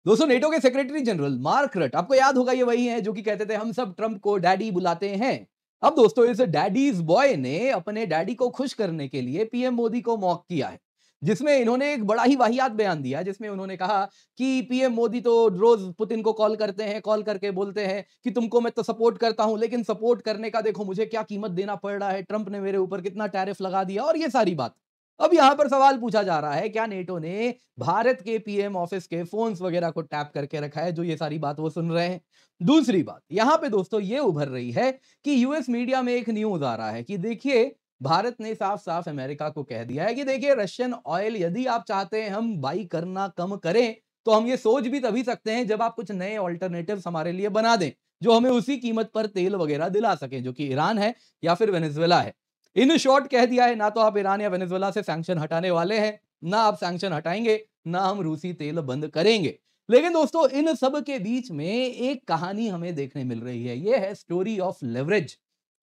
दोस्तों नेटो के secretary general mark रट, आपको याद होगा ये वही हैं जो कि कहते थे हम सब ट्रंप को डैडी बुलाते हैं। अब दोस्तों इस डैडीज बॉय ने अपने डैडी को खुश करने के लिए पीएम मोदी को मॉक किया है, जिसमें इन्होंने एक बड़ा ही वाहियात बयान दिया, जिसमें उन्होंने कहा कि पीएम मोदी तो रोज पुतिन को कॉल करते हैं, कॉल करके बोलते हैं कि तुमको मैं तो सपोर्ट करता हूं, लेकिन सपोर्ट करने का देखो मुझे क्या कीमत देना पड़ रहा है, ट्रंप ने मेरे ऊपर कितना टैरिफ लगा दिया और ये सारी बात। अब यहां पर सवाल पूछा जा रहा है, क्या नेटो ने भारत के पीएम ऑफिस के फोन्स वगैरह को टैप करके रखा है, जो ये सारी बात वो सुन रहे हैं। दूसरी बात यहां पे दोस्तों ये उभर रही है कि यूएस मीडिया में एक न्यूज आ रहा है कि देखिए भारत ने साफ साफ अमेरिका को कह दिया है कि देखिए रशियन ऑयल यदि आप चाहते हैं हम बाई करना कम करें, तो हम ये सोच भी तभी सकते हैं जब आप कुछ नए ऑल्टरनेटिव्स हमारे लिए बना दें, जो हमें उसी कीमत पर तेल वगैरह दिला सकें, जो कि ईरान है या फिर वेनेजुएला है। इन शॉर्ट कह दिया है, ना तो आप ईरान या वेनेजुएला से सैंक्शन हटाने वाले हैं, ना आप सैंक्शन हटाएंगे, ना हम रूसी तेल बंद करेंगे। लेकिन दोस्तों इन सब के बीच में एक कहानी हमें देखने मिल रही है, यह है स्टोरी ऑफ लेवरेज।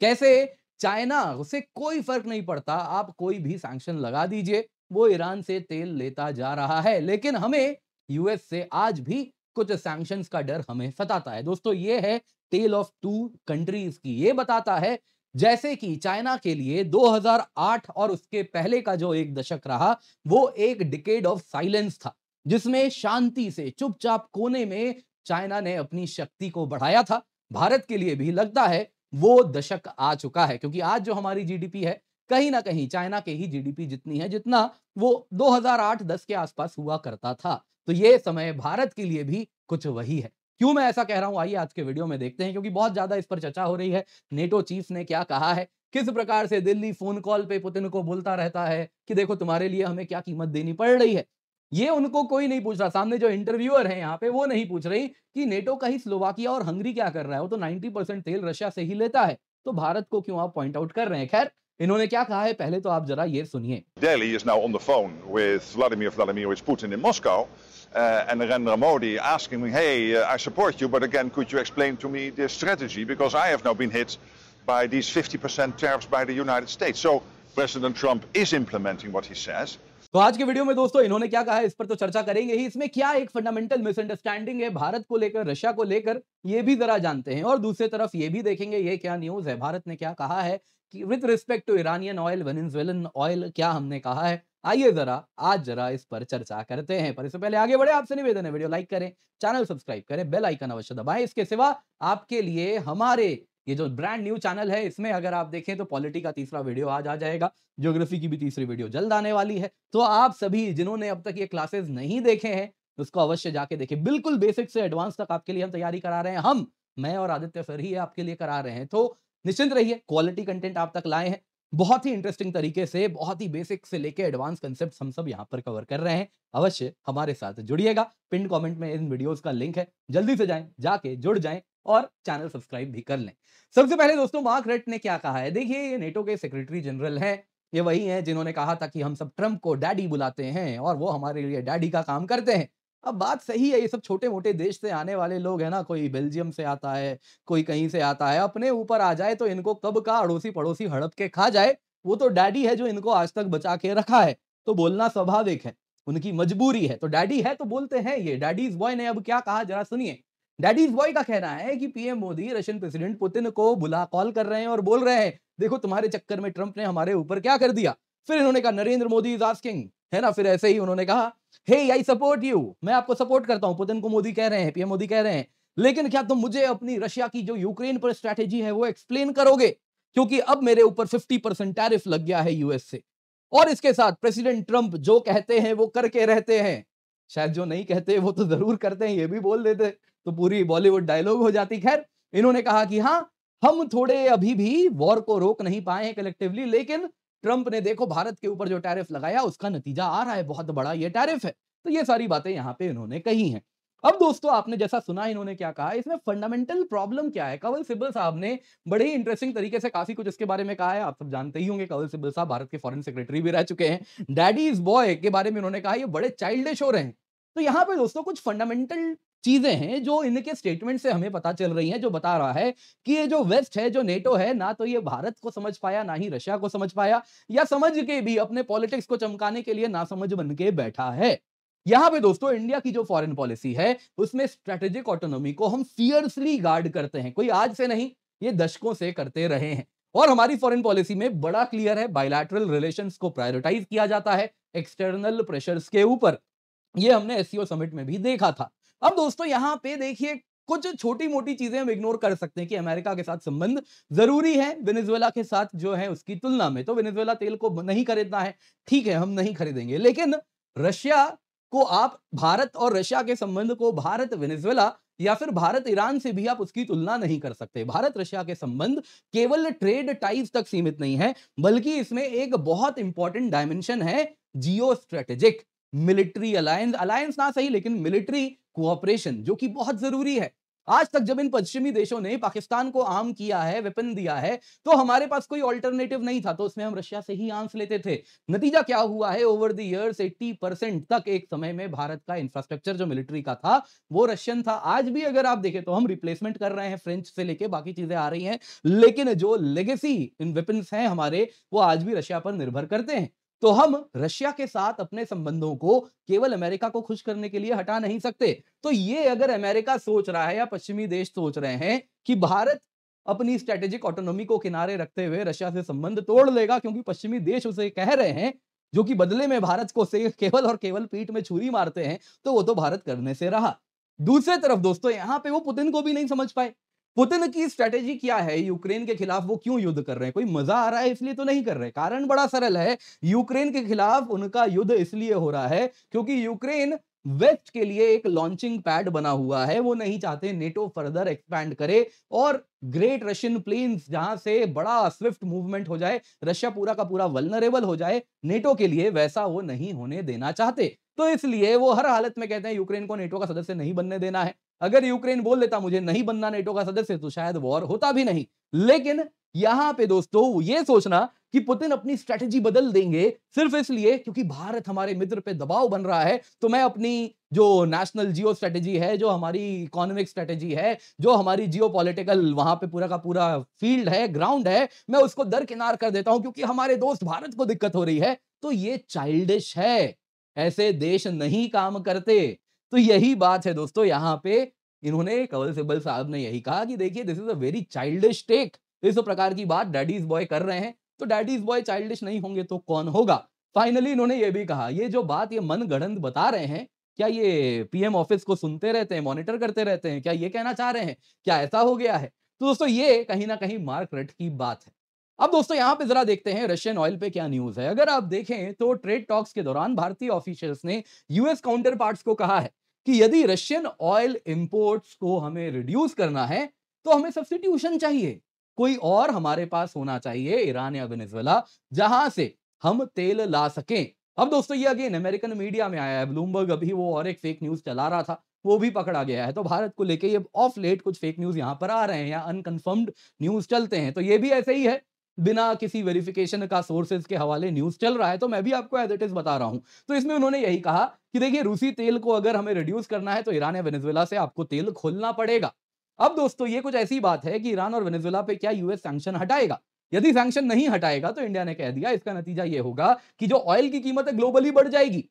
कैसे चाइना, उसे कोई फर्क नहीं पड़ता, आप कोई भी सैंक्शन लगा दीजिए, वो ईरान से तेल लेता जा रहा है, लेकिन हमें यूएस से आज भी कुछ सैंक्शंस का डर हमें सताता है। दोस्तों ये है टेल ऑफ टू कंट्रीज की। ये बताता है जैसे कि चाइना के लिए 2008 और उसके पहले का जो एक दशक रहा, वो एक डिकेड ऑफ साइलेंस था, जिसमें शांति से चुपचाप कोने में चाइना ने अपनी शक्ति को बढ़ाया था। भारत के लिए भी लगता है वो दशक आ चुका है, क्योंकि आज जो हमारी जीडीपी है कहीं ना कहीं चाइना के ही जीडीपी जितनी है, जितना वो 2008-10 के आसपास हुआ करता था। तो ये समय भारत के लिए भी कुछ वही है। क्यों मैं ऐसा कह रहा हूं, आइए आज के वीडियो में देखते हैं, क्योंकि बहुत ज्यादा इस पर चर्चा हो रही है। नेटो चीफ ने क्या कहा है, किस प्रकार से दिल्ली फोन कॉल पे पुतिन को बोलता रहता है कि देखो तुम्हारे लिए हमें क्या कीमत देनी पड़ रही है। ये उनको कोई नहीं पूछ रहा, सामने जो इंटरव्यूअर है यहाँ पे वो नहीं पूछ रही कि नेटो का ही स्लोवाकिया और हंगरी क्या कर रहा है, वो तो 90% तेल रशिया से ही लेता है, तो भारत को क्यों आप पॉइंट आउट कर रहे हैं। खैर इन्होंने क्या कहा है पहले तो आप जरा ये सुनिए। Delhi is now on the phone with Vladimir Vladimirovich Putin in Moscow, and Narendra Modi asking me, "Hey, I support you, but again, could you explain to me this strategy? Because I have now been hit by these 50% tariffs by the United States." So President Trump is implementing what he says. तो आज के video में दोस्तों इन्होंने क्या कहा है इस पर तो चर्चा करेंगे ही। इसमें क्या एक फंडामेंटल मिसअंडरस्टैंडिंग है भारत को लेकर, रशिया को लेकर, ये भी जरा जानते हैं। और दूसरी तरफ ये भी देखेंगे ये क्या न्यूज है, भारत ने क्या कहा है कि with respect to Iranian oil, Venezuelan oil, क्या हमने कहा है। आइए आज जरा इस पर चर्चा करते हैं। पर इससे पहले आगे बढ़े आपसे निवेदन है, वीडियो लाइक करें, चैनल सब्सक्राइब करें, बेल आइकन अवश्य दबाएं। इसके सिवा आपके लिए हमारे ये जो ब्रांड न्यू चैनल है, इसमें अगर आप देखें तो पॉलिटी का तीसरा वीडियो आज आ जाएगा, ज्योग्राफी की भी तीसरी वीडियो जल्द आने वाली है। तो आप सभी जिन्होंने अब तक ये क्लासेस नहीं देखे हैं उसको अवश्य जाके देखें। बिल्कुल बेसिक से एडवांस तक आपके लिए हम तैयारी करा रहे हैं। मैं और आदित्य सर ही आपके लिए करा रहे हैं, तो निश्चिंत रहिए, क्वालिटी कंटेंट आप तक लाए हैं। बहुत ही इंटरेस्टिंग तरीके से, बहुत ही बेसिक से लेके एडवांस कंसेप्ट हम सब यहाँ पर कवर कर रहे हैं। अवश्य हमारे साथ जुड़िएगा। पिन कमेंट में इन वीडियोस का लिंक है, जल्दी से जाएं, जाके जुड़ जाएं और चैनल सब्सक्राइब भी कर लें। सबसे पहले दोस्तों मार्क रट ने क्या कहा है, देखिए ये नेटो के सेक्रेटरी जनरल हैं, ये वही हैं जिन्होंने कहा था कि हम सब ट्रंप को डैडी बुलाते हैं और वो हमारे लिए डैडी का काम करते हैं। अब बात सही है, ये सब छोटे मोटे देश से आने वाले लोग हैं ना, कोई बेल्जियम से आता है, कोई कहीं से आता है, अपने ऊपर आ जाए तो इनको कब का अड़ोसी पड़ोसी हड़प के खा जाए, वो तो डैडी है जो इनको आज तक बचा के रखा है। तो बोलना स्वाभाविक है, उनकी मजबूरी है, तो डैडी है तो बोलते हैं। ये डैडीज बॉय ने अब क्या कहा जरा सुनिए। डैडीज बॉय का कहना है कि PM Modi Russian president Putin को कॉल कर रहे हैं और बोल रहे हैं देखो तुम्हारे चक्कर में ट्रंप ने हमारे ऊपर क्या कर दिया। फिर इन्होंने कहा नरेंद्र मोदी इज आस्किंग, है ना। फिर ऐसे ही उन्होंने कहा हे आई सपोर्ट यू, मैं आपको सपोर्ट करता हूं। पुतिन को मोदी कह रहे हैं, पीएम मोदी कह रहे हैं, लेकिन क्या तुम मुझे अपनी रशिया की जो यूक्रेन पर स्ट्रैटेजी है वो एक्सप्लेन करोगे, क्योंकि अब मेरे ऊपर 50% टैरिफ लग गया है यूएस से। और इसके साथ प्रेसिडेंट ट्रंप जो कहते हैं वो करके रहते हैं, शायद जो नहीं कहते वो तो जरूर करते हैं, ये भी बोल देते तो पूरी बॉलीवुड डायलॉग हो जाती। खैर इन्होंने कहा कि हाँ हम थोड़े अभी भी वॉर को रोक नहीं पाए हैं कलेक्टिवली, लेकिन ट्रंप ने देखो भारत के ऊपर जो टैरिफ लगाया उसका नतीजा आ रहा है, बहुत बड़ा ये टैरिफ है। तो ये सारी बातें यहाँ पे इन्होंने कही हैं। अब दोस्तों आपने जैसा सुना इन्होंने क्या कहा, इसमें फंडामेंटल प्रॉब्लम क्या है। कंवल सिब्बल साहब ने बड़े ही इंटरेस्टिंग तरीके से काफी कुछ इसके बारे में कहा है। आप सब जानते ही होंगे कंवल सिब्बल साहब भारत के फॉरेन सेक्रेटरी भी रह चुके हैं। डैडीज बॉय के बारे में उन्होंने कहा ये बड़े चाइल्डिश हो रहे हैं। तो यहाँ पे दोस्तों कुछ फंडामेंटल चीजें हैं जो इनके स्टेटमेंट से हमें पता चल रही हैं, जो बता रहा है कि ये जो वेस्ट है, जो नेटो है, ना तो ये भारत को समझ पाया, ना ही रशिया को समझ पाया, या समझ के भी अपने पॉलिटिक्स को चमकाने के लिए ना समझ बन के बैठा है। यहां पे दोस्तों इंडिया की जो फॉरेन पॉलिसी है उसमें स्ट्रेटेजिक ऑटोनॉमी को हम फियर्सली गार्ड करते हैं, कोई आज से नहीं, ये दशकों से करते रहे हैं। और हमारी फॉरेन पॉलिसी में बड़ा क्लियर है, बायलैटरल रिलेशंस को प्रायोरिटाइज किया जाता है एक्सटर्नल प्रेशर्स के ऊपर। ये हमने एससीओ समिट में भी देखा था। अब दोस्तों यहां पे देखिए कुछ छोटी मोटी चीजें हम इग्नोर कर सकते हैं कि अमेरिका के साथ संबंध जरूरी है वेनेजुएला के साथ जो है उसकी तुलना में। तो वेनेजुएला तेल को नहीं खरीदना है, ठीक है, हम नहीं खरीदेंगे। लेकिन रशिया को आप, भारत और रशिया के संबंध को भारत वेनेजुएला या फिर भारत ईरान से भी आप उसकी तुलना नहीं कर सकते। भारत रशिया के संबंध केवल ट्रेड टाइज तक सीमित नहीं है, बल्कि इसमें एक बहुत इंपॉर्टेंट डायमेंशन है geo strategic, military alliance, alliance ना सही लेकिन मिलिट्री कोऑपरेशन, जो कि बहुत जरूरी है। आज तक जब इन पश्चिमी देशों ने पाकिस्तान को आर्म किया है, वेपन दिया है, तो हमारे पास कोई ऑल्टरनेटिव नहीं था, तो उसमें हम रशिया से ही आर्म्स लेते थे। नतीजा क्या हुआ है, ओवर द इयर्स 80% तक एक समय में भारत का इंफ्रास्ट्रक्चर जो मिलिट्री का था वो रशियन था। आज भी अगर आप देखें तो हम रिप्लेसमेंट कर रहे हैं, फ्रेंच से लेके बाकी चीजें आ रही हैं, लेकिन जो लेगेसी इन वेपन्स हैं हमारे, वो आज भी रशिया पर निर्भर करते हैं। तो हम रशिया के साथ अपने संबंधों को केवल अमेरिका को खुश करने के लिए हटा नहीं सकते। तो ये अगर अमेरिका सोच रहा है या पश्चिमी देश सोच रहे हैं कि भारत अपनी स्ट्रेटेजिक ऑटोनॉमी को किनारे रखते हुए रशिया से संबंध तोड़ लेगा क्योंकि पश्चिमी देश उसे कह रहे हैं, जो कि बदले में भारत को से केवल और केवल पीठ में छुरी मारते हैं, तो वो तो भारत करने से रहा। दूसरी तरफ दोस्तों यहां पे वो पुतिन को भी नहीं समझ पाए। पुतिन की स्ट्रेटेजी क्या है, यूक्रेन के खिलाफ वो क्यों युद्ध कर रहे हैं, कोई मजा आ रहा है इसलिए तो नहीं कर रहे। कारण बड़ा सरल है, यूक्रेन के खिलाफ उनका युद्ध इसलिए हो रहा है क्योंकि यूक्रेन वेस्ट के लिए एक लॉन्चिंग पैड बना हुआ है। वो नहीं चाहते नेटो फर्दर एक्सपैंड करे और ग्रेट रशियन प्लेन्स जहां से बड़ा स्विफ्ट मूवमेंट हो जाए, रशिया पूरा का पूरा वल्नरेबल हो जाए नेटो के लिए, वैसा वो नहीं होने देना चाहते। तो इसलिए वो हर हालत में कहते हैं यूक्रेन को नेटो का सदस्य नहीं बनने देना है। अगर यूक्रेन बोल लेता मुझे नहीं बनना नेटो का सदस्य, तो शायद वॉर होता भी नहीं। लेकिन यहां पे दोस्तों ये सोचना कि पुतिन अपनी स्ट्रेटेजी बदल देंगे सिर्फ इसलिए क्योंकि भारत हमारे मित्र पे दबाव बन रहा है, तो मैं अपनी जो नेशनल जियो स्ट्रेटेजी है, जो हमारी इकोनॉमिक स्ट्रेटेजी है, जो हमारी जियो पॉलिटिकल वहां पे पूरा का पूरा फील्ड है, ग्राउंड है, मैं उसको दरकिनार कर देता हूं क्योंकि हमारे दोस्त भारत को दिक्कत हो रही है। तो ये चाइल्डिश है, ऐसे देश नहीं काम करते। तो यही बात है दोस्तों, यहां पे इन्होंने, कवल सिब्बल साहब ने यही कहा कि देखिए this is a very childish take. इस प्रकार की बात डैडीज बॉय कर रहे हैं, तो डैडीज बॉय चाइल्डिश नहीं होंगे तो कौन होगा। फाइनली इन्होंने ये भी कहा, ये जो बात ये मन गढ़ंत बता रहे हैं, क्या ये पीएम ऑफिस को सुनते रहते हैं, मॉनिटर करते रहते हैं, क्या ये कहना चाह रहे हैं, क्या ऐसा हो गया है। तो दोस्तों ये कहीं ना कहीं मार्क रट की बात है। अब दोस्तों यहां पे जरा देखते हैं रशियन ऑयल पे क्या न्यूज है। अगर आप देखें तो ट्रेड टॉक्स के दौरान भारतीय ऑफिशियल्स ने यूएस काउंटर पार्ट्स को कहा है कि यदि रशियन ऑयल इंपोर्ट्स को हमें रिड्यूस करना है तो हमें सब्स्टिट्यूशन चाहिए, कोई और हमारे पास होना चाहिए, ईरान या वेनेजुएला, जहां से हम तेल ला सकें। अब दोस्तों ये अगेन अमेरिकन मीडिया में आया है, ब्लूमबर्ग अभी वो और एक फेक न्यूज चला रहा था, वो भी पकड़ा गया है। तो भारत को लेके ये ऑफ लेट कुछ फेक न्यूज यहां पर आ रहे हैं या अनकंफर्म्ड न्यूज चलते हैं। तो ये भी ऐसे ही है, बिना किसी वेरिफिकेशन का सोर्सेज के हवाले न्यूज चल रहा है, तो मैं भी आपको एज इट इज बता रहा हूं। तो इसमें उन्होंने यही कहा कि देखिए रूसी तेल को अगर हमें रिड्यूस करना है तो ईरान या वेनेजुएला से आपको तेल खोलना पड़ेगा। अब दोस्तों ये कुछ ऐसी बात है कि ईरान और वेनेजुएला पे क्या यूएस सैंक्शन हटाएगा। यदि सैंक्शन नहीं हटाएगा तो इंडिया ने कह दिया इसका नतीजा ये होगा कि जो ऑयल की कीमत है ग्लोबली बढ़ जाएगी,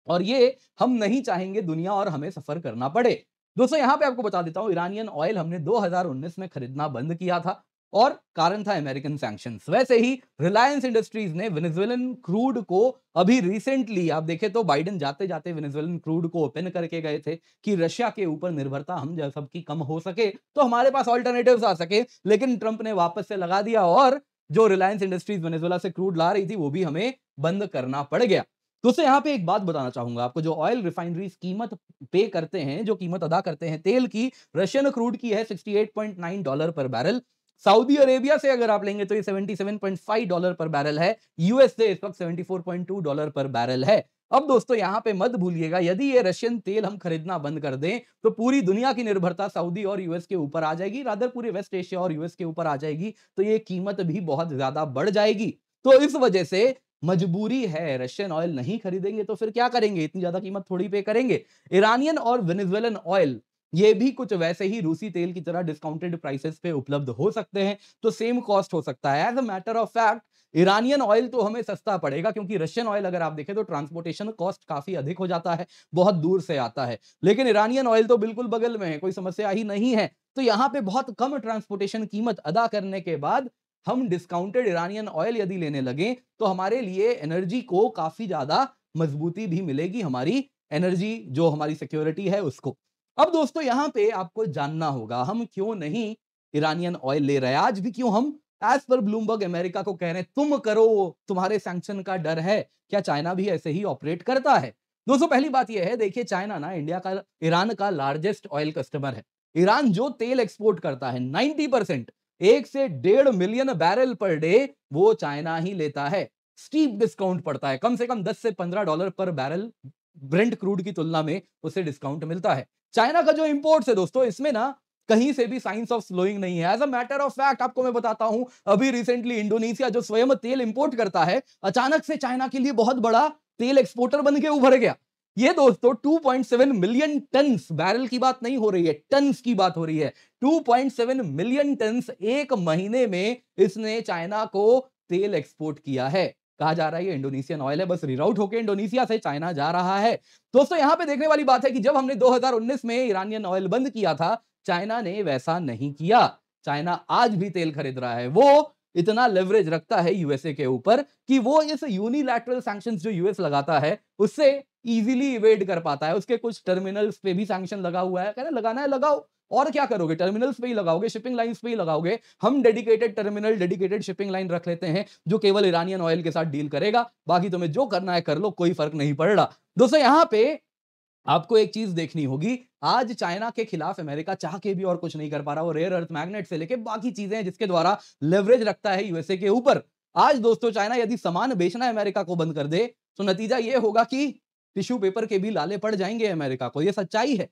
और ये हम नहीं चाहेंगे दुनिया और हमें सफर करना पड़े। दोस्तों यहां पे आपको बता देता हूं, ईरानियन ऑयल हमने 2019 में खरीदना बंद किया था और कारण था अमेरिकन सैंक्शंस। वैसे ही रिलायंस इंडस्ट्रीज ने वेनेजुएलन क्रूड को अभी रिसेंटली, आप देखें तो बाइडेन जाते जाते वेनेजुएलन क्रूड को ओपन करके गए थे कि रशिया के ऊपर निर्भरता हम सबकी कम हो सके, तो हमारे पास ऑल्टरनेटिव्स आ सके। लेकिन ट्रंप ने वापस से लगा दिया और जो रिलायंस इंडस्ट्रीज वेनेजुएला से क्रूड ला रही थी वो भी हमें बंद करना पड़ गया। दोस्तों यहां पे एक बात बताना चाहूंगा आपको, जो ऑयल रिफाइनरीज कीमत पे करते हैं, जो कीमत अदा करते हैं तेल की, रशियन क्रूड की है $68.9 पर बैरल। सऊदी अरेबिया से अगर आप लेंगे तो ये $77.5 पर बैरल है। यूएस से इस वक्त $74.2 पर बैरल है। अब दोस्तों यहां पे मत भूलिएगा, यदि ये रशियन तेल हम खरीदना बंद कर दें तो पूरी दुनिया की निर्भरता सऊदी और यूएस के ऊपर आ जाएगी, रादर पूरे वेस्ट एशिया और यूएस के ऊपर आ जाएगी, तो ये कीमत भी बहुत ज्यादा बढ़ जाएगी। तो इस वजह से मजबूरी है, रशियन ऑयल नहीं खरीदेंगे तो फिर क्या करेंगे, इतनी ज्यादा कीमत थोड़ी पे करेंगे। ईरानियन और वेनेजुएलन ऑयल ये भी कुछ वैसे ही रूसी तेल की तरह डिस्काउंटेड प्राइसेस पे उपलब्ध हो सकते हैं, तो सेम कॉस्ट हो सकता है। As a matter of fact Iranian oil तो हमें सस्ता पड़ेगा, क्योंकि रशियन ऑयल अगर आप देखें तो ट्रांसपोर्टेशन कॉस्ट काफी अधिक हो जाता है, बहुत दूर से आता है। लेकिन ईरानियन ऑयल तो बिल्कुल बगल में है, कोई समस्या ही नहीं है। तो यहां पे बहुत कम ट्रांसपोर्टेशन कीमत अदा करने के बाद हम डिस्काउंटेड ईरानियन ऑयल यदि लेने लगे तो हमारे लिए एनर्जी को काफी ज्यादा मजबूती भी मिलेगी, हमारी एनर्जी जो हमारी सिक्योरिटी है उसको। अब दोस्तों यहां पे आपको जानना होगा हम क्यों नहीं ईरानियन ऑयल ले रहे हैं। आज भी क्यों हम एज पर ब्लूमबर्ग अमेरिका को कह रहे हैं तुम करो, तुम्हारे सैंक्शन का डर है। क्या चाइना भी ऐसे ही ऑपरेट करता है? दोस्तों पहली बात यह है, देखिए चाइना ना ईरान का लार्जेस्ट ऑयल कस्टमर है। ईरान जो तेल एक्सपोर्ट करता है 90%, 1 से 1.5 मिलियन बैरल पर डे वो चाइना ही लेता है। स्टीप डिस्काउंट पड़ता है, कम से कम $10 से $15 पर बैरल ब्रेंट क्रूड की तुलना में उसे डिस्काउंट मिलता है। चाइना का जो इंपोर्ट्स है दोस्तों, इसमें ना कहीं से भी साइंस ऑफ स्लोइंग नहीं है। As a matter of fact आपको मैं बताता हूं, अभी रिसेंटली इंडोनेशिया जो स्वयं तेल इंपोर्ट करता है, अचानक से चाइना के लिए बहुत बड़ा तेल एक्सपोर्टर बन के उभर गया। ये दोस्तों 2.7 मिलियन टन्स, बैरल की बात नहीं हो रही है, टन्स की बात हो रही है। 2.7 मिलियन टन्स एक महीने में इसने चाइना को तेल एक्सपोर्ट किया है। कहा जा रहा है ये इंडोनेशियन ऑयल है, बस रीराउट होकर इंडोनेशिया से चाइना जा रहा है। दोस्तों यहां पे देखने वाली बात है कि जब हमने 2019 में ईरानियन ऑयल बंद किया था, चाइना ने वैसा नहीं किया। चाइना आज भी तेल खरीद रहा है। वो इतना लेवरेज रखता है यूएसए के ऊपर कि वो इस यूनिलैटरल सैंक्शंस जो यूएस लगाता है उससे इजीली इवेड कर पाता है। उसके कुछ टर्मिनल्स पे भी सैंक्शन लगा हुआ है, कह रहे लगाना है लगाओ, और क्या करोगे, टर्मिनल्स पे ही लगाओगे, शिपिंग लाइंस पे ही लगाओगे। हम dedicated terminal, dedicated shipping line रख लेते हैं जो केवल ईरानियन ऑयल के साथ डील करेगा, बाकी तुम्हें जो करना है कर लो, कोई फर्क नहीं पड़ रहा। दोस्तों यहां पे आपको एक चीज देखनी होगी, आज चाइना के खिलाफ अमेरिका चाह के भी और कुछ नहीं कर पा रहा। वो रेयर अर्थ मैग्नेट से लेके बाकी चीजें हैं जिसके द्वारा लेवरेज रखता है यूएसए के ऊपर। आज दोस्तों चाइना यदि सामान बेचना अमेरिका को बंद कर दे तो नतीजा यह होगा कि टिश्यू पेपर के भी लाले पड़ जाएंगे अमेरिका को। यह सच्चाई है।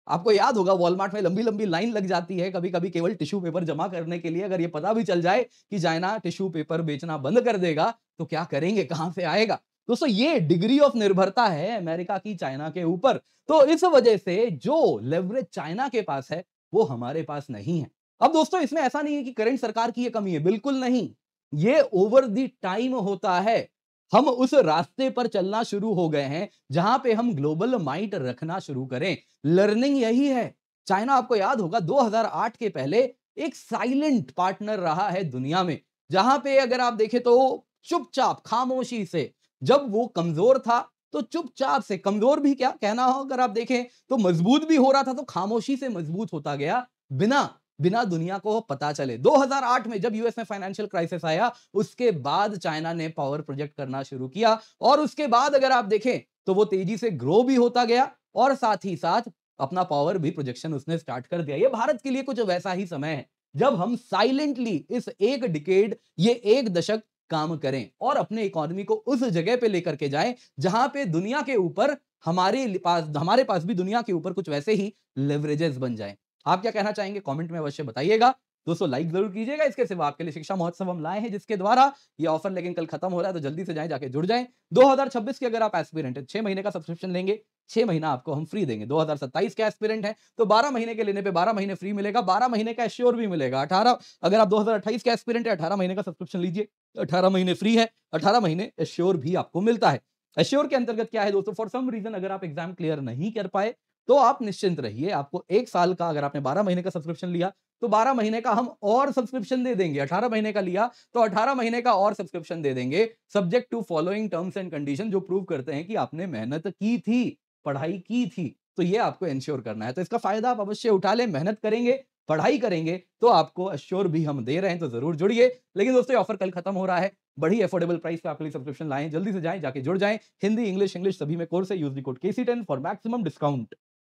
आपको याद होगा वॉलमार्ट में लंबी लंबी लाइन लग जाती है कभी कभी केवल टिश्यू पेपर जमा करने के लिए। अगर ये पता भी चल जाए कि चाइना टिश्यू पेपर बेचना बंद कर देगा तो क्या करेंगे, कहां से आएगा। दोस्तों ये डिग्री ऑफ निर्भरता है अमेरिका की चाइना के ऊपर। तो इस वजह से जो लेवरेज चाइना के पास है वो हमारे पास नहीं है। अब दोस्तों इसमें ऐसा नहीं है कि करंट सरकार की ये कमी है, बिल्कुल नहीं। ये ओवर द टाइम होता है। हम उस रास्ते पर चलना शुरू हो गए हैं जहां पे हम ग्लोबल माइट रखना शुरू करें। लर्निंग यही है। चाइना आपको याद होगा 2008 के पहले एक साइलेंट पार्टनर रहा है दुनिया में, जहां पे अगर आप देखें तो चुपचाप खामोशी से, जब वो कमजोर था तो चुपचाप से, कमजोर भी क्या कहना हो, अगर आप देखें तो मजबूत भी हो रहा था तो खामोशी से मजबूत होता गया, बिना बिना दुनिया को पता चले। 2008 में जब यूएस में फाइनेंशियल क्राइसिस आया उसके बाद चाइना ने पावर प्रोजेक्ट करना शुरू किया, और उसके बाद अगर आप देखें तो वो तेजी से ग्रो भी होता गया और साथ ही साथ अपना पावर भी प्रोजेक्शन उसने स्टार्ट कर दिया। ये भारत के लिए कुछ वैसा ही समय है जब हम साइलेंटली इस एक डिकेड, ये एक दशक काम करें और अपने इकोनॉमी को उस जगह पे लेकर के जाएं जहां पे दुनिया के ऊपर हमारे पास भी दुनिया के ऊपर कुछ वैसे ही लेवरेजेस बन जाएं। आप क्या कहना चाहेंगे कमेंट में अवश्य बताइएगा। दोस्तों लाइक जरूर कीजिएगा। इसके सिवा आपके लिए शिक्षा महोत्सव हम लाए हैं जिसके द्वारा ये ऑफर लेकिन कल खत्म हो रहा है, तो जल्दी से जाएं, जाके जुड़ जाएं। 2026 के अगर आप एस्पिरेंट हैं, 6 महीने का सब्सक्रिप्शन लेंगे, 6 महीना आपको हम फ्री देंगे। 2027 के एस्पिरेंट हैं तो 12 महीने के लेने पे 12 महीने फ्री मिलेगा, 12 महीने का एश्योर भी मिलेगा। 18 अगर आप 2028 के एस्पिरेंट है 18 महीने का सब्सक्रिप्शन लीजिए, 18 महीने फ्री है, 18 महीने एश्योर भी आपको मिलता है। एश्योर के अंतर्गत क्या है दोस्तों, फॉर सम रीजन अगर आप एग्जाम क्लियर नहीं कर पाए तो आप निश्चिंत रहिए, आपको 1 साल का, अगर आपने 12 महीने का सब्सक्रिप्शन लिया तो 12 महीने का हम और सब्सक्रिप्शन दे देंगे। 18 महीने का लिया तो 18 महीने का और सब्सक्रिप्शन दे देंगे, subject to following terms and condition, जो प्रूव करते हैं कि आपने मेहनत की थी, पढ़ाई की थी। तो ये आपको इंश्योर करना है, तो इसका फायदा आप अवश्य उठा लें। मेहनत करेंगे, पढ़ाई करेंगे तो आपको एश्योर भी हम दे रहे हैं, तो जरूर जुड़िए। लेकिन दोस्तों ये ऑफर कल खत्म हो रहा है, बड़ी अफोर्डेबल प्राइस पे आपके लिए सब्सक्रिप्शन लाएं, जल्दी से जाएं, जाके जुड़ जाएं। हिंदी, इंग्लिश सभी में कोर्स है। Use the code KC10 for maximum discount.